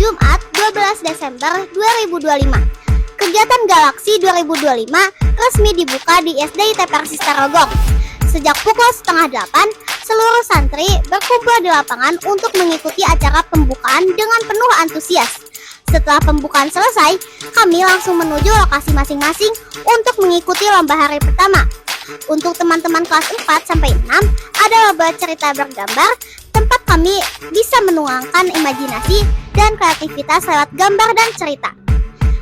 Jumat 12 Desember 2025. Kegiatan Galaksi 2025 resmi dibuka di SDIT Persis Tarogong. Sejak pukul 7:30, seluruh santri berkumpul di lapangan untuk mengikuti acara pembukaan dengan penuh antusias. Setelah pembukaan selesai, kami langsung menuju lokasi masing-masing untuk mengikuti lomba hari pertama. Untuk teman-teman kelas 4-6, ada lomba cerita bergambar, tempat kami bisa menuangkan imajinasi dan kreativitas lewat gambar dan cerita.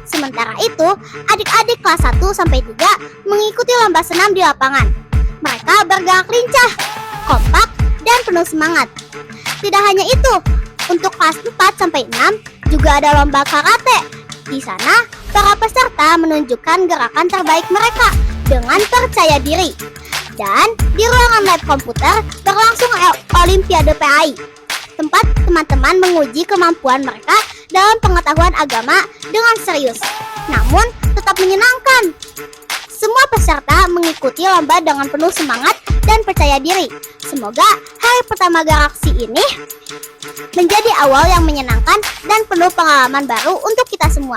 Sementara itu, adik-adik kelas 1-3 mengikuti lomba senam di lapangan. Mereka bergerak lincah, kompak, dan penuh semangat. Tidak hanya itu, untuk kelas 4-6 juga ada lomba karate. Di sana, para peserta menunjukkan gerakan terbaik mereka dengan percaya diri. Dan di ruangan lab komputer berlangsung Olimpiade PAI, tempat teman-teman menguji kemampuan mereka dalam pengetahuan agama dengan serius, namun tetap menyenangkan. Semua peserta mengikuti lomba dengan penuh semangat dan percaya diri. Semoga hari pertama Galaksi ini menjadi awal yang menyenangkan dan penuh pengalaman baru untuk kita semua.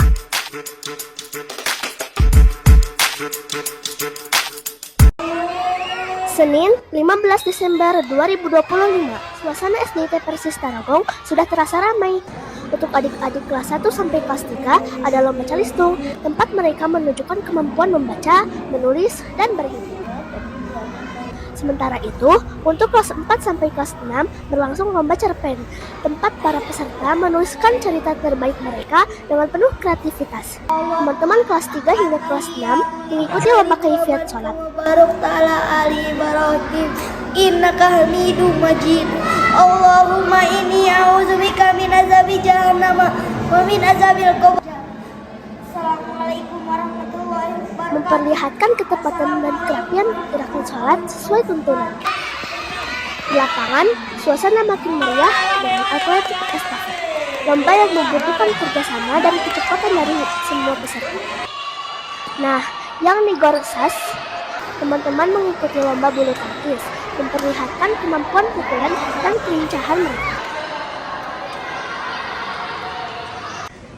Senin 15 Desember 2025, suasana SDIT Persis Tarogong sudah terasa ramai. Untuk adik-adik kelas 1 sampai kelas 3 ada lomba calistung, tempat mereka menunjukkan kemampuan membaca, menulis, dan berhimpunan. Sementara itu, untuk kelas 4 sampai kelas 6 berlangsung lomba cerpen, tempat para peserta menuliskan cerita terbaik mereka dengan penuh kreativitas. Teman-teman kelas 3 hingga kelas 6 mengikuti lomba kaifiat sholat. Barok ta'ala ali barokim innaka hamidum majid. Allahumma inni a'udzubika min azabi jahannama wa min azabil qabr. Assalamualaikum warahmatullahi wabarakatuh. Memperlihatkan ketepatan dan kerapian gerakan sholat sesuai tuntunan. Di lapangan, suasana makin meriah dengan atletik estafet, lomba yang membutuhkan kerjasama dan kecepatan dari semua peserta. Nah, yang di Gorsas, teman-teman mengikuti lomba bulu tangkis, memperlihatkan kemampuan pukulan dan kelincahan mereka.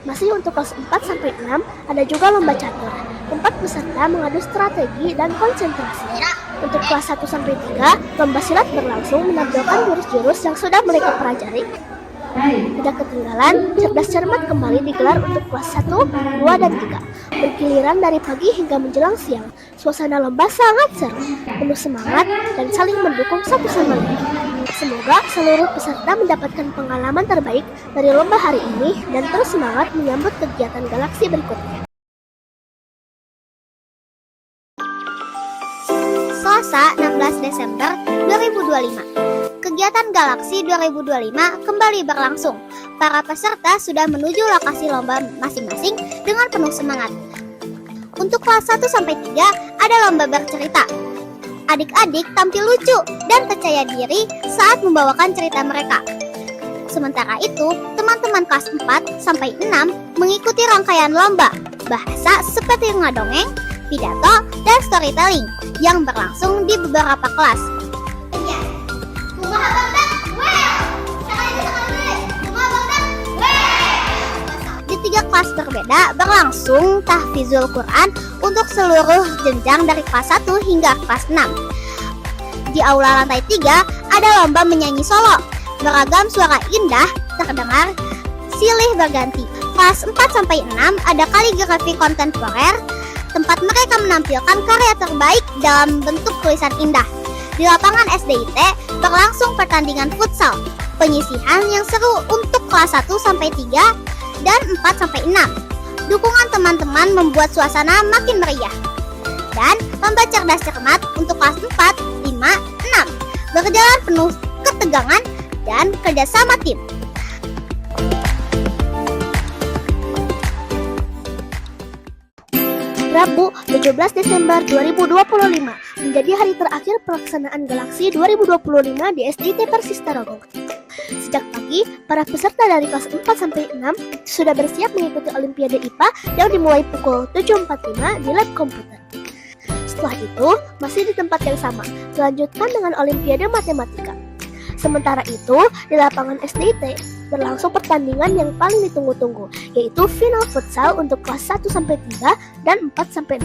Masih untuk kelas 4-6 ada juga lomba catur, tempat peserta mengadu strategi dan konsentrasi. Untuk kelas 1-3, lomba silat berlangsung menampilkan jurus-jurus yang sudah mereka pelajari. Tidak ketinggalan, cerdas cermat kembali digelar untuk kelas 1, 2, dan 3. Bergiliran dari pagi hingga menjelang siang, suasana lomba sangat seru, penuh semangat, dan saling mendukung satu sama lain. Semoga seluruh peserta mendapatkan pengalaman terbaik dari lomba hari ini dan terus semangat menyambut kegiatan Galaksi berikutnya. Selasa 16 Desember 2025. Kegiatan Galaksi 2025 kembali berlangsung. Para peserta sudah menuju lokasi lomba masing-masing dengan penuh semangat. Untuk kelas 1-3 ada lomba bercerita. Adik-adik tampil lucu dan percaya diri saat membawakan cerita mereka. Sementara itu, teman-teman kelas 4-6 mengikuti rangkaian lomba bahasa seperti ngadongeng, pidato, dan storytelling yang berlangsung di beberapa kelas. Di 3 kelas berbeda berlangsung tahfizul Quran untuk seluruh jenjang dari kelas 1 hingga kelas 6. Di aula lantai 3 ada lomba menyanyi solo. Beragam suara indah terdengar silih berganti. Kelas 4-6 ada kaligrafi kontemporer, tempat mereka menampilkan karya terbaik dalam bentuk tulisan indah. Di lapangan SDIT berlangsung pertandingan futsal, penyisihan yang seru untuk kelas 1-3 dan 4-6. Dukungan teman-teman membuat suasana makin meriah. Dan lomba cerdas cermat untuk kelas 4, 5, 6 berjalan penuh ketegangan dan kerjasama tim. Rabu 17 Desember 2025 menjadi hari terakhir pelaksanaan Galaksi 2025 di SDIT Persis Tarogong. Sejak pagi, para peserta dari kelas 4-6 sudah bersiap mengikuti Olimpiade IPA yang dimulai pukul 7.45 di lab komputer. Setelah itu, masih di tempat yang sama, dilanjutkan dengan Olimpiade Matematika. Sementara itu, di lapangan SDIT berlangsung pertandingan yang paling ditunggu-tunggu, yaitu final futsal untuk kelas 1-3 dan 4-6.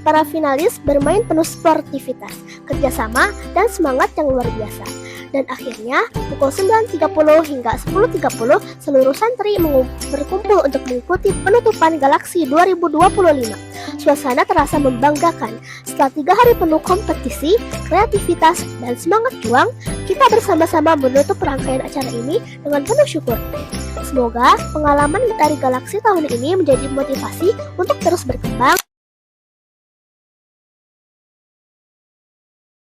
Para finalis bermain penuh sportivitas, kerjasama, dan semangat yang luar biasa. Dan akhirnya, pukul 9.30 hingga 10.30, seluruh santri berkumpul untuk mengikuti penutupan Galaksi 2025. Suasana terasa membanggakan. Setelah 3 hari penuh kompetisi, kreativitas, dan semangat juang, kita bersama-sama menutup rangkaian acara ini dengan penuh syukur. Semoga pengalaman dari Galaksi tahun ini menjadi motivasi untuk terus berkembang